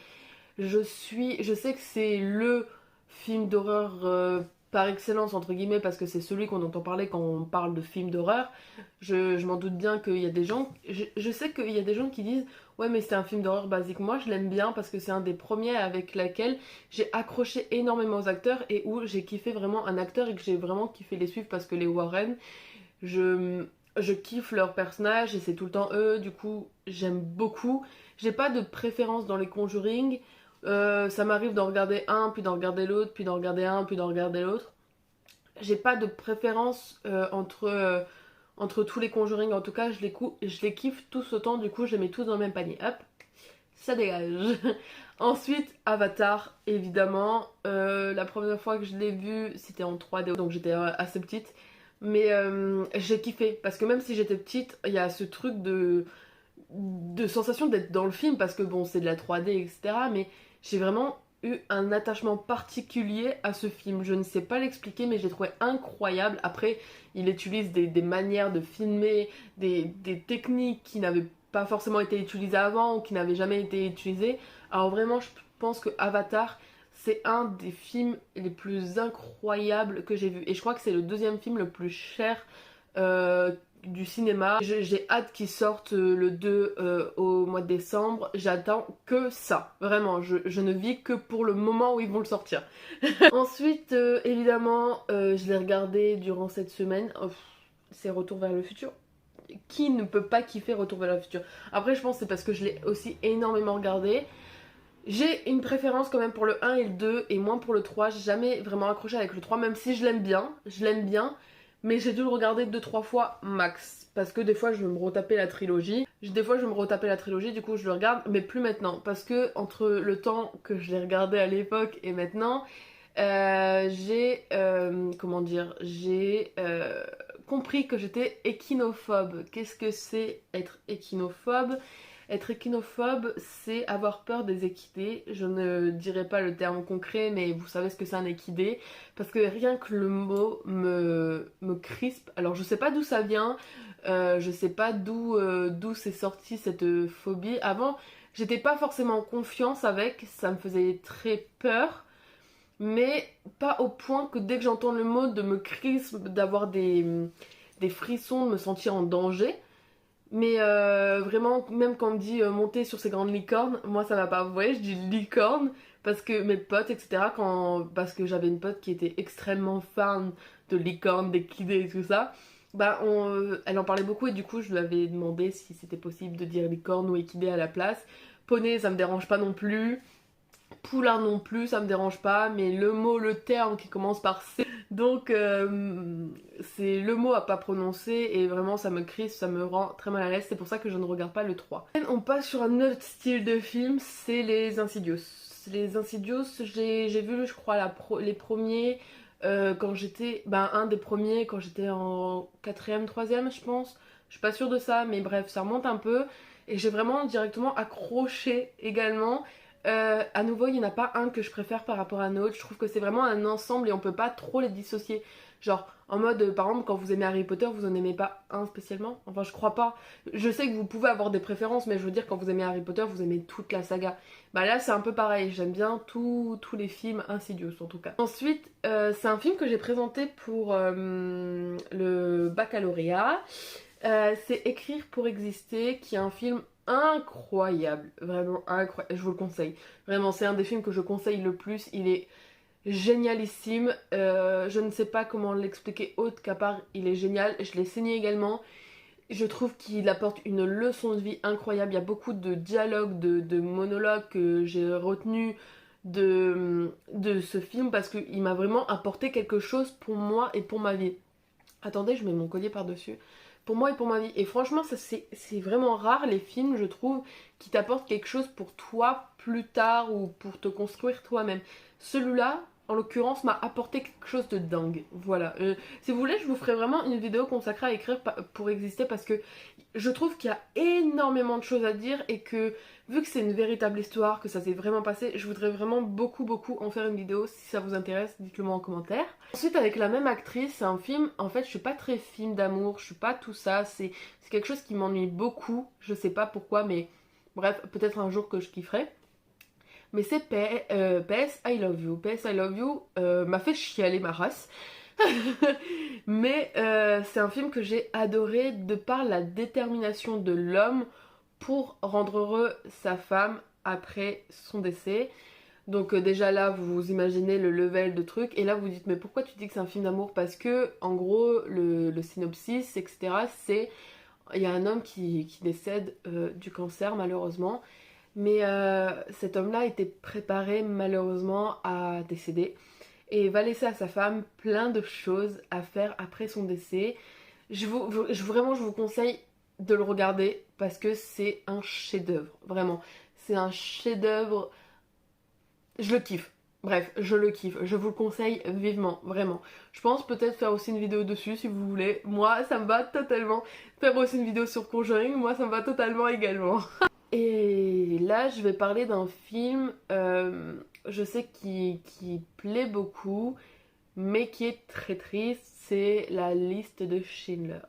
Je sais que c'est le film d'horreur par excellence entre guillemets parce que c'est celui qu'on entend parler quand on parle de films d'horreur. Je m'en doute bien qu'il y a des gens, je sais qu'il y a des gens qui disent ouais mais c'est un film d'horreur basique. Moi je l'aime bien parce que c'est un des premiers avec lequel j'ai accroché énormément aux acteurs et où j'ai kiffé vraiment un acteur et que j'ai vraiment kiffé les suivre parce que les Warren, je kiffe leurs personnages et c'est tout le temps eux, du coup j'aime beaucoup. J'ai pas de préférence dans les Conjuring. Ça m'arrive d'en regarder un, puis d'en regarder l'autre, puis d'en regarder un, puis d'en regarder l'autre. J'ai pas de préférence entre tous les Conjuring, en tout cas je les kiffe tous autant, du coup je les mets tous dans le même panier. Hop, ça dégage. Ensuite, Avatar, évidemment. La première fois que je l'ai vu, c'était en 3D, donc j'étais assez petite. Mais j'ai kiffé, parce que même si j'étais petite, il y a ce truc de sensation d'être dans le film, parce que bon, c'est de la 3D, etc. Mais j'ai vraiment eu un attachement particulier à ce film. Je ne sais pas l'expliquer, mais j'ai trouvé incroyable. Après, il utilise des manières de filmer, des techniques qui n'avaient pas forcément été utilisées avant, ou qui n'avaient jamais été utilisées. Alors vraiment, je pense que Avatar, c'est un des films les plus incroyables que j'ai vu. Et je crois que c'est le deuxième film le plus cher du cinéma. J'ai hâte qu'il sorte le 2 au mois de décembre. J'attends que ça. Vraiment, je ne vis que pour le moment où ils vont le sortir. Ensuite, évidemment, je l'ai regardé durant cette semaine. C'est Retour vers le futur. Qui ne peut pas kiffer Retour vers le futur? Après, je pense que c'est parce que je l'ai aussi énormément regardé. J'ai une préférence quand même pour le 1 et le 2 et moins pour le 3. J'ai jamais vraiment accroché avec le 3, même si je l'aime bien, mais j'ai dû le regarder 2-3 fois max. Parce que des fois je veux me retaper la trilogie. Du coup je le regarde, mais plus maintenant. Parce que entre le temps que je l'ai regardé à l'époque et maintenant, j'ai compris que j'étais échinophobe. Qu'est-ce que c'est être échinophobe ? Être échinophobe, c'est avoir peur des équidés. Je ne dirai pas le terme concret, mais vous savez ce que c'est un équidé. Parce que rien que le mot me crispe. Alors je sais pas d'où ça vient, je sais pas d'où c'est sorti cette phobie. Avant, j'étais pas forcément en confiance avec, ça me faisait très peur. Mais pas au point que dès que j'entends le mot de me crispe, d'avoir des frissons, de me sentir en danger. Mais vraiment, même quand on me dit monter sur ces grandes licornes, moi ça m'a pas. Vous voyez, je dis licorne parce que mes potes, etc. Parce que j'avais une pote qui était extrêmement fan de licornes, d'équidés et tout ça. Bah, elle en parlait beaucoup et du coup, je lui avais demandé si c'était possible de dire licorne ou équidé à la place. Poney, ça me dérange pas non plus. Poulain non plus, ça me dérange pas. Mais le terme qui commence par C. Donc c'est le mot à pas prononcer et vraiment ça me crispe, ça me rend très mal à l'aise, c'est pour ça que je ne regarde pas le 3. On passe sur un autre style de film, c'est les Insidious. Les Insidious, j'ai vu je crois les premiers quand j'étais, un des premiers quand j'étais en 4ème, 3ème je pense. Je suis pas sûre de ça mais bref ça remonte un peu et j'ai vraiment directement accroché également. À nouveau, il n'y en a pas un que je préfère par rapport à un autre. Je trouve que c'est vraiment un ensemble et on peut pas trop les dissocier. Genre, en mode, par exemple, quand vous aimez Harry Potter, vous en aimez pas un spécialement? Enfin, je crois pas. Je sais que vous pouvez avoir des préférences, mais je veux dire, quand vous aimez Harry Potter, vous aimez toute la saga. Bah là, c'est un peu pareil. J'aime bien tous les films Insidious, en tout cas. Ensuite, c'est un film que j'ai présenté pour le baccalauréat. C'est Écrire pour exister, qui est un film incroyable, vraiment incroyable, je vous le conseille. Vraiment, c'est un des films que je conseille le plus, il est génialissime. Je ne sais pas comment l'expliquer autre qu'à part il est génial. Je l'ai saigné également. Je trouve qu'il apporte une leçon de vie incroyable. Il y a beaucoup de dialogues, de monologues que j'ai retenus de ce film parce qu'il m'a vraiment apporté quelque chose pour moi et pour ma vie. Attendez, je mets mon collier par-dessus. Pour moi et pour ma vie. Et franchement, ça c'est vraiment rare les films, je trouve, qui t'apportent quelque chose pour toi plus tard ou pour te construire toi-même. Celui-là, en l'occurrence, m'a apporté quelque chose de dingue. Voilà. Si vous voulez, je vous ferai vraiment une vidéo consacrée à Écrire pour exister parce que je trouve qu'il y a énormément de choses à dire et que vu que c'est une véritable histoire, que ça s'est vraiment passé, je voudrais vraiment beaucoup en faire une vidéo. Si ça vous intéresse, dites-le moi en commentaire. Ensuite, avec la même actrice, c'est un film, en fait je suis pas très film d'amour, je suis pas tout ça, c'est quelque chose qui m'ennuie beaucoup, je sais pas pourquoi, mais bref, peut-être un jour que je kifferai. mais c'est PS I Love You. PS I Love You m'a fait chialer ma race. Mais c'est un film que j'ai adoré de par la détermination de l'homme pour rendre heureux sa femme après son décès. Donc déjà là vous imaginez le level de truc et là vous dites mais pourquoi tu dis que c'est un film d'amour? Parce que en gros le synopsis etc c'est il y a un homme qui décède du cancer malheureusement, mais cet homme là était préparé malheureusement à décéder et va laisser à sa femme plein de choses à faire après son décès. Vraiment je vous conseille de le regarder parce que c'est un chef-d'œuvre, vraiment. C'est un chef-d'œuvre. Je le kiffe. Bref, je le kiffe. Je vous le conseille vivement, vraiment. Je pense peut-être faire aussi une vidéo dessus si vous voulez. Moi, ça me va totalement. Faire aussi une vidéo sur Conjuring, moi ça me va totalement également. Et là, je vais parler d'un film, je sais qui plaît beaucoup, mais qui est très triste. C'est La Liste de Schindler.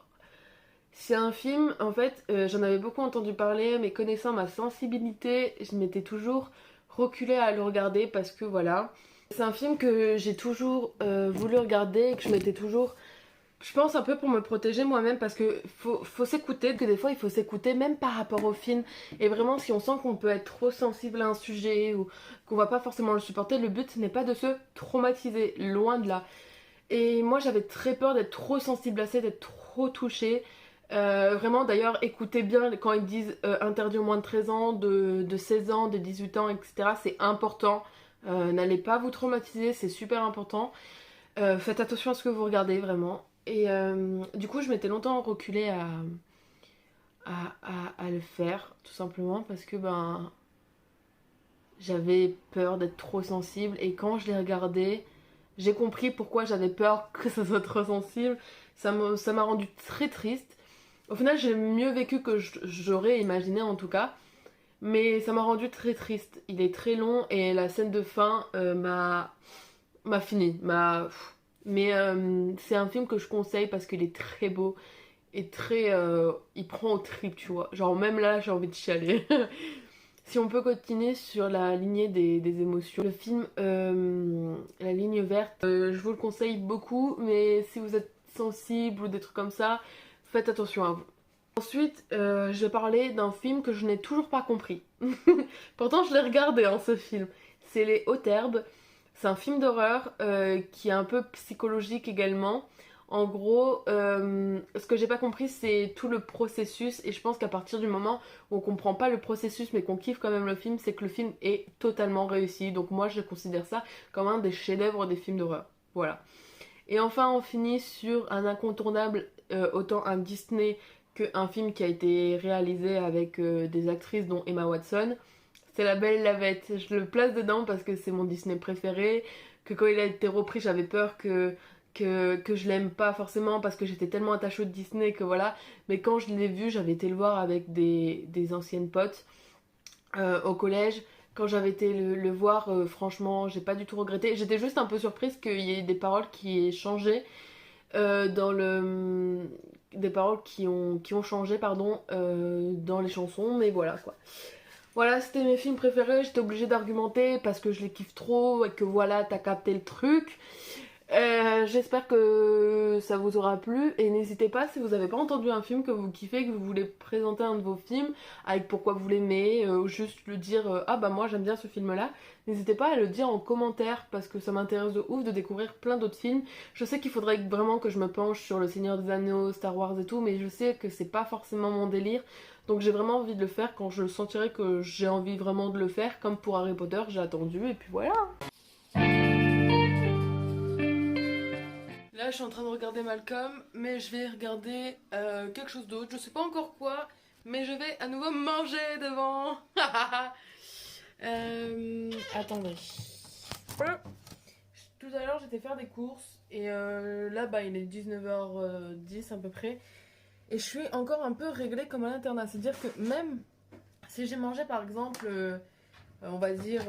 C'est un film, en fait, j'en avais beaucoup entendu parler, mais connaissant ma sensibilité, je m'étais toujours reculée à le regarder parce que voilà. C'est un film que j'ai toujours voulu regarder et que je m'étais toujours... Je pense un peu pour me protéger moi-même parce que faut s'écouter, que des fois il faut s'écouter même par rapport au film. Et vraiment si on sent qu'on peut être trop sensible à un sujet ou qu'on va pas forcément le supporter, le but n'est pas de se traumatiser, loin de là. Et moi j'avais très peur d'être trop sensible à ça, d'être trop touchée. Vraiment d'ailleurs écoutez bien quand ils disent interdit aux moins de 13 ans, de 16 ans, de 18 ans etc. C'est important, n'allez pas vous traumatiser, c'est super important. Faites attention à ce que vous regardez vraiment. Et du coup je m'étais longtemps reculée à le faire tout simplement parce que ben j'avais peur d'être trop sensible et quand je l'ai regardé j'ai compris pourquoi j'avais peur que ça soit trop sensible. Ça m'a rendu très triste. Au final j'ai mieux vécu que j'aurais imaginé en tout cas, mais ça m'a rendu très triste. Il est très long et la scène de fin m'a fini, mais c'est un film que je conseille parce qu'il est très beau et très il prend au trip tu vois, genre même là j'ai envie de chialer. Si on peut continuer sur la lignée des émotions, le film La Ligne Verte, je vous le conseille beaucoup, mais si vous êtes sensible ou des trucs comme ça, faites attention à vous. Ensuite, je vais parler d'un film que je n'ai toujours pas compris. Pourtant, je l'ai regardé, hein, ce film. C'est Les Hautes Herbes. C'est un film d'horreur qui est un peu psychologique également. En gros, ce que j'ai pas compris, c'est tout le processus. Et je pense qu'à partir du moment où on comprend pas le processus, mais qu'on kiffe quand même le film, c'est que le film est totalement réussi. Donc moi, je considère ça comme un des chefs-d'œuvre des films d'horreur. Voilà. Et enfin, on finit sur un incontournable, autant un Disney qu'un film qui a été réalisé avec des actrices dont Emma Watson. C'est La Belle et la Bête. Je le place dedans parce que c'est mon Disney préféré, que quand il a été repris, j'avais peur que je l'aime pas forcément parce que j'étais tellement attachée au Disney que voilà. Mais quand je l'ai vu, j'avais été le voir avec des anciennes potes au collège. Quand j'avais été le voir, franchement, j'ai pas du tout regretté. J'étais juste un peu surprise qu'il y ait des paroles qui aient changé des paroles qui ont changé pardon dans les chansons, mais voilà quoi. Voilà, c'était mes films préférés, j'étais obligée d'argumenter parce que je les kiffe trop et que voilà, t'as capté le truc. J'espère que ça vous aura plu et n'hésitez pas si vous n'avez pas entendu un film que vous kiffez, que vous voulez présenter un de vos films avec pourquoi vous l'aimez, ou juste le dire ah bah moi j'aime bien ce film là, n'hésitez pas à le dire en commentaire parce que ça m'intéresse de ouf de découvrir plein d'autres films. Je sais qu'il faudrait vraiment que je me penche sur Le Seigneur des Anneaux, Star Wars et tout, mais je sais que c'est pas forcément mon délire, donc j'ai vraiment envie de le faire quand je sentirai que j'ai envie vraiment de le faire, comme pour Harry Potter j'ai attendu et puis voilà. Là je suis en train de regarder Malcolm, mais je vais regarder quelque chose d'autre, je sais pas encore quoi, mais je vais à nouveau manger devant. Attendez. Tout à l'heure j'étais faire des courses et là bah il est 19h10 à peu près. Et je suis encore un peu réglée comme à l'internat, c'est à dire que même si j'ai mangé par exemple, on va dire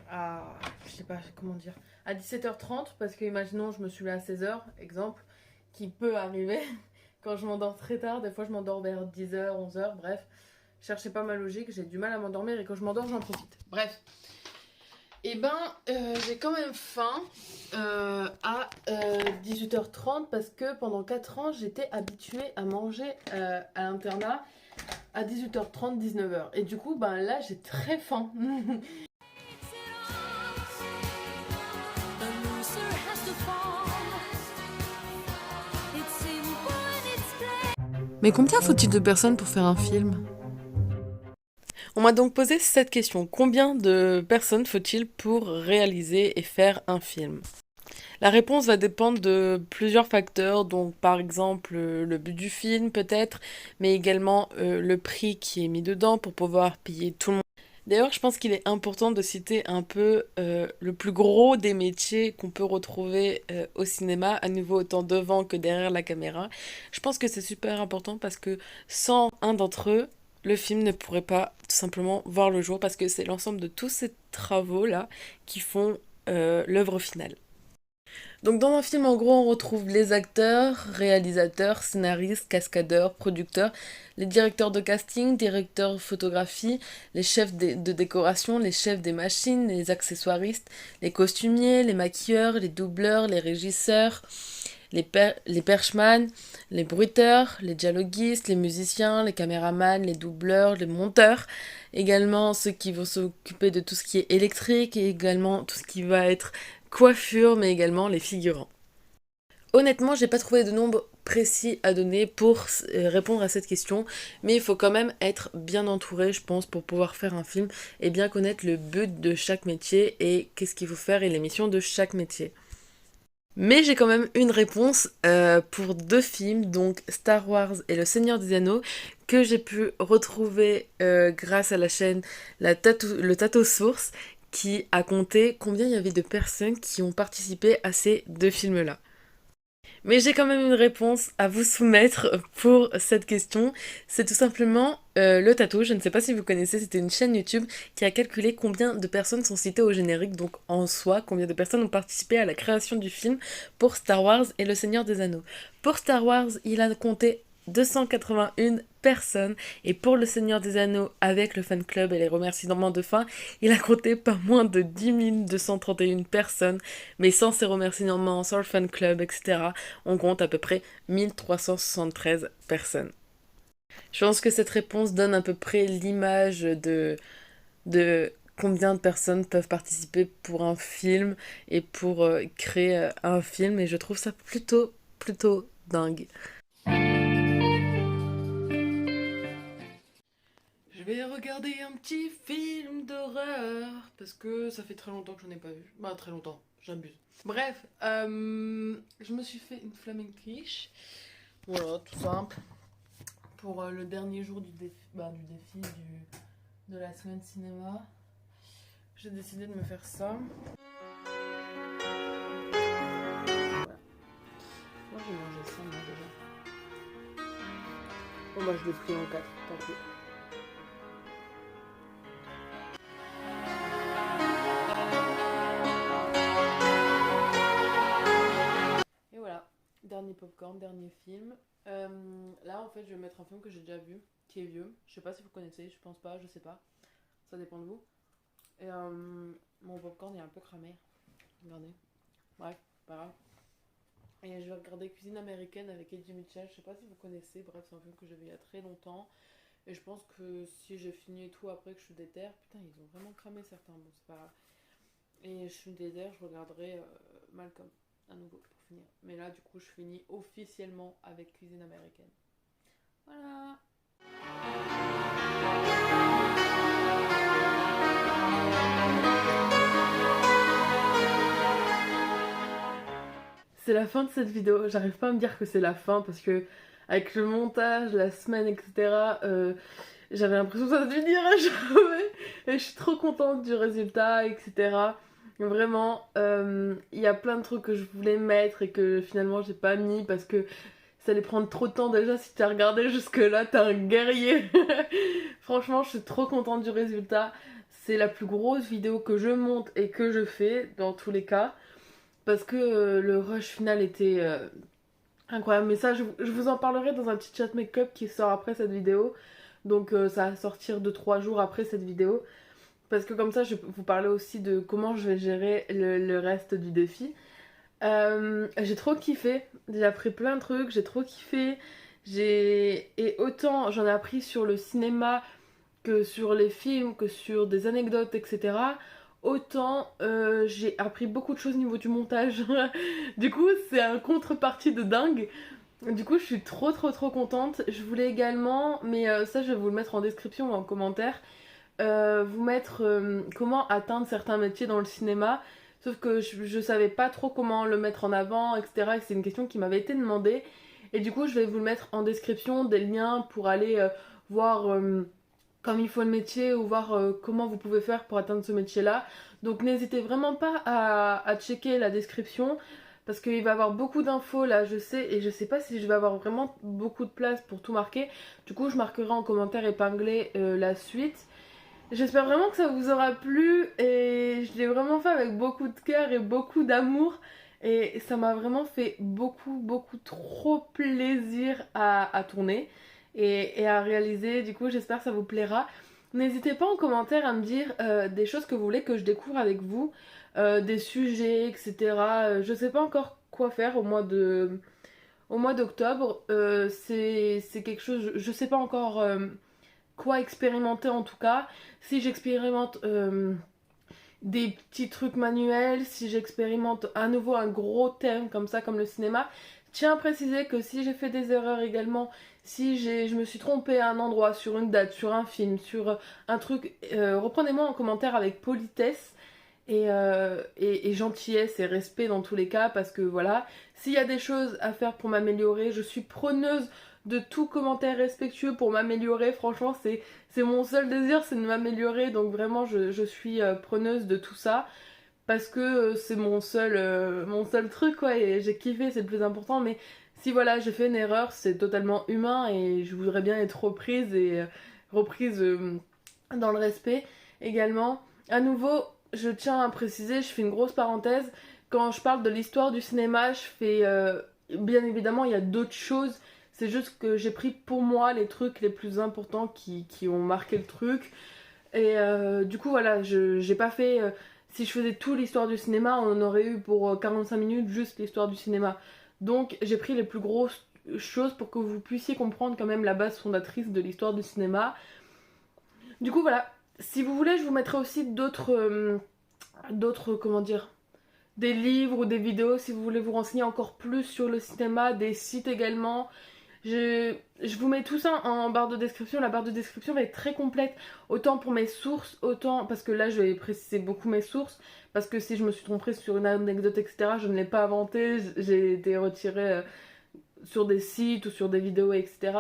à, je sais pas comment dire, à 17h30 parce que imaginons je me suis levée à 16h, exemple, qui peut arriver quand je m'endors très tard, des fois je m'endors vers 10h, 11h, bref. Cherchez pas ma logique, j'ai du mal à m'endormir et quand je m'endors, j'en profite. Bref. Et j'ai quand même faim à 18h30 parce que pendant 4 ans, j'étais habituée à manger à l'internat à 18h30, 19h. Et du coup, là, j'ai très faim. Mais combien faut-il de personnes pour faire un film ? On m'a donc posé cette question. Combien de personnes faut-il pour réaliser et faire un film ? La réponse va dépendre de plusieurs facteurs, donc par exemple le but du film peut-être, mais également le prix qui est mis dedans pour pouvoir payer tout le monde. D'ailleurs, je pense qu'il est important de citer un peu le plus gros des métiers qu'on peut retrouver au cinéma, à nouveau autant devant que derrière la caméra. Je pense que c'est super important parce que sans un d'entre eux, le film ne pourrait pas tout simplement voir le jour parce que c'est l'ensemble de tous ces travaux-là qui font l'œuvre finale. Donc dans un film, en gros, on retrouve les acteurs, réalisateurs, scénaristes, cascadeurs, producteurs, les directeurs de casting, directeurs de photographie, les chefs de décoration, les chefs des machines, les accessoiristes, les costumiers, les maquilleurs, les doubleurs, les régisseurs, les perchemans, les bruiteurs, les dialoguistes, les musiciens, les caméramans, les doubleurs, les monteurs, également ceux qui vont s'occuper de tout ce qui est électrique et également tout ce qui va être coiffure, mais également les figurants. Honnêtement, j'ai pas trouvé de nombre précis à donner pour répondre à cette question, mais il faut quand même être bien entouré, je pense, pour pouvoir faire un film et bien connaître le but de chaque métier et qu'est-ce qu'il faut faire et les missions de chaque métier. Mais j'ai quand même une réponse pour 2 films, donc Star Wars et Le Seigneur des Anneaux, que j'ai pu retrouver grâce à la chaîne Le Tato Source, qui a compté combien il y avait de personnes qui ont participé à ces 2 films-là. Mais j'ai quand même une réponse à vous soumettre pour cette question. C'est tout simplement Le Tato. Je ne sais pas si vous connaissez, c'était une chaîne YouTube qui a calculé combien de personnes sont citées au générique, donc en soi, combien de personnes ont participé à la création du film pour Star Wars et Le Seigneur des Anneaux. Pour Star Wars, il a compté 281 personnes et pour Le Seigneur des Anneaux avec le fan club et les remerciements de fin, il a compté pas moins de 10 231 personnes, mais sans ces remerciements, sans le fan club, etc. on compte à peu près 1373 personnes. Je pense que cette réponse donne à peu près l'image de combien de personnes peuvent participer pour un film et pour créer un film, et je trouve ça plutôt dingue. Je vais regarder un petit film d'horreur parce que ça fait très longtemps que j'en ai pas vu. Très longtemps, j'abuse. Bref, je me suis fait une Flamenquiche. Voilà, tout simple. Pour le dernier jour du défi de la semaine cinéma. J'ai décidé de me faire ça. Voilà. Moi j'ai mangé ça moi déjà. Bon je l'ai pris en 4, tant pis. Dernier popcorn, dernier film. Là en fait je vais mettre un film que j'ai déjà vu, qui est vieux. Je sais pas si vous connaissez, je pense pas, je sais pas. Ça dépend de vous. Et mon popcorn est un peu cramé. Regardez. Bref, pas grave. Et je vais regarder Cuisine américaine avec Eddie Mitchell. Je sais pas si vous connaissez. Bref, c'est un film que j'ai vu il y a très longtemps. Et je pense que si j'ai fini et tout après que je suis déter, putain ils ont vraiment cramé certains. Bon c'est pas grave. Et je suis déter, je regarderai Malcolm à nouveau pour finir. Mais là du coup je finis officiellement avec Cuisine américaine. Voilà. C'est la fin de cette vidéo. J'arrive pas à me dire que c'est la fin parce que avec le montage, la semaine, etc. J'avais l'impression que ça ne finirait jamais. Et je suis trop contente du résultat, etc. Vraiment, il y a plein de trucs que je voulais mettre et que finalement j'ai pas mis parce que ça allait prendre trop de temps. Déjà, si tu as regardé jusque là, t'es un guerrier. Franchement, je suis trop contente du résultat. C'est la plus grosse vidéo que je monte et que je fais dans tous les cas. Parce que le rush final était incroyable. Mais ça, je vous en parlerai dans un petit chat make-up qui sort après cette vidéo. Donc ça va sortir 2-3 jours après cette vidéo. Parce que comme ça, je vais vous parler aussi de comment je vais gérer le reste du défi. J'ai trop kiffé, j'ai appris plein de trucs, j'ai trop kiffé. Et autant j'en ai appris sur le cinéma que sur les films, que sur des anecdotes, etc. Autant j'ai appris beaucoup de choses au niveau du montage. Du coup, c'est un contrepartie de dingue. Du coup, je suis trop contente. Je voulais également, mais ça je vais vous le mettre en description ou en commentaire, vous mettre comment atteindre certains métiers dans le cinéma. Sauf que je savais pas trop comment le mettre en avant, etc. Et c'est une question qui m'avait été demandée. Et du coup, je vais vous le mettre en description, des liens pour aller voir comme il faut le métier ou voir comment vous pouvez faire pour atteindre ce métier-là. Donc n'hésitez vraiment pas à checker la description parce qu'il va y avoir beaucoup d'infos là, je sais, et je sais pas si je vais avoir vraiment beaucoup de place pour tout marquer. Du coup, je marquerai en commentaire épinglé la suite. J'espère vraiment que ça vous aura plu et je l'ai vraiment fait avec beaucoup de cœur et beaucoup d'amour et ça m'a vraiment fait beaucoup trop plaisir à tourner et à réaliser. Du coup, j'espère que ça vous plaira. N'hésitez pas en commentaire à me dire des choses que vous voulez que je découvre avec vous, des sujets, etc. Je sais pas encore quoi faire au mois d'octobre. C'est quelque chose, je sais pas encore quoi expérimenter en tout cas. Si j'expérimente des petits trucs manuels, si j'expérimente à nouveau un gros thème comme ça, comme le cinéma. Tiens à préciser que si j'ai fait des erreurs également, si je me suis trompée à un endroit, sur une date, sur un film, sur un truc, reprenez-moi en commentaire avec politesse et gentillesse et respect dans tous les cas, parce que voilà, s'il y a des choses à faire pour m'améliorer, je suis preneuse de tout commentaire respectueux pour m'améliorer. Franchement, c'est mon seul désir, c'est de m'améliorer, donc vraiment je suis preneuse de tout ça. Parce que c'est mon seul truc quoi, et j'ai kiffé, c'est le plus important. Mais si voilà, j'ai fait une erreur, c'est totalement humain et je voudrais bien être reprise et reprise dans le respect également. À nouveau, je tiens à préciser, je fais une grosse parenthèse, quand je parle de l'histoire du cinéma, je fais bien évidemment il y a d'autres choses, c'est juste que j'ai pris pour moi les trucs les plus importants qui ont marqué le truc. Et du coup voilà, j'ai pas fait... si je faisais tout l'histoire du cinéma, on en aurait eu pour 45 minutes juste l'histoire du cinéma. Donc j'ai pris les plus grosses choses pour que vous puissiez comprendre quand même la base fondatrice de l'histoire du cinéma. Du coup voilà, si vous voulez je vous mettrai aussi d'autres comment dire, des livres ou des vidéos si vous voulez vous renseigner encore plus sur le cinéma, des sites également. Je vous mets tout ça en barre de description. La barre de description va être très complète, autant pour mes sources, autant parce que là je vais préciser beaucoup mes sources, parce que si je me suis trompée sur une anecdote etc, je ne l'ai pas inventé, j'ai été retirée sur des sites ou sur des vidéos etc.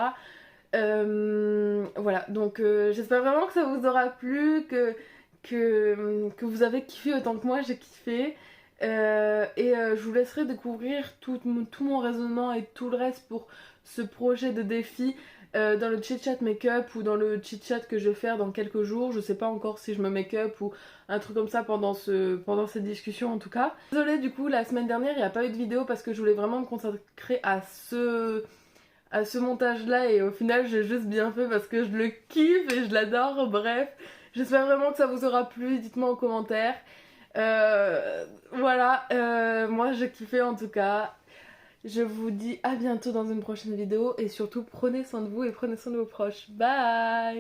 Voilà, donc j'espère vraiment que ça vous aura plu, que vous avez kiffé autant que moi j'ai kiffé. Je vous laisserai découvrir tout mon raisonnement et tout le reste pour ce projet de défi dans le chit chat make-up ou dans le chit chat que je vais faire dans quelques jours. Je sais pas encore si je me make-up ou un truc comme ça pendant cette discussion en tout cas. Désolée, du coup la semaine dernière il n'y a pas eu de vidéo parce que je voulais vraiment me consacrer à ce montage là, et au final j'ai juste bien fait parce que je le kiffe et je l'adore. Bref, j'espère vraiment que ça vous aura plu, dites-moi en commentaire. Voilà, moi j'ai kiffé en tout cas. Je vous dis à bientôt dans une prochaine vidéo et surtout prenez soin de vous et prenez soin de vos proches. Bye!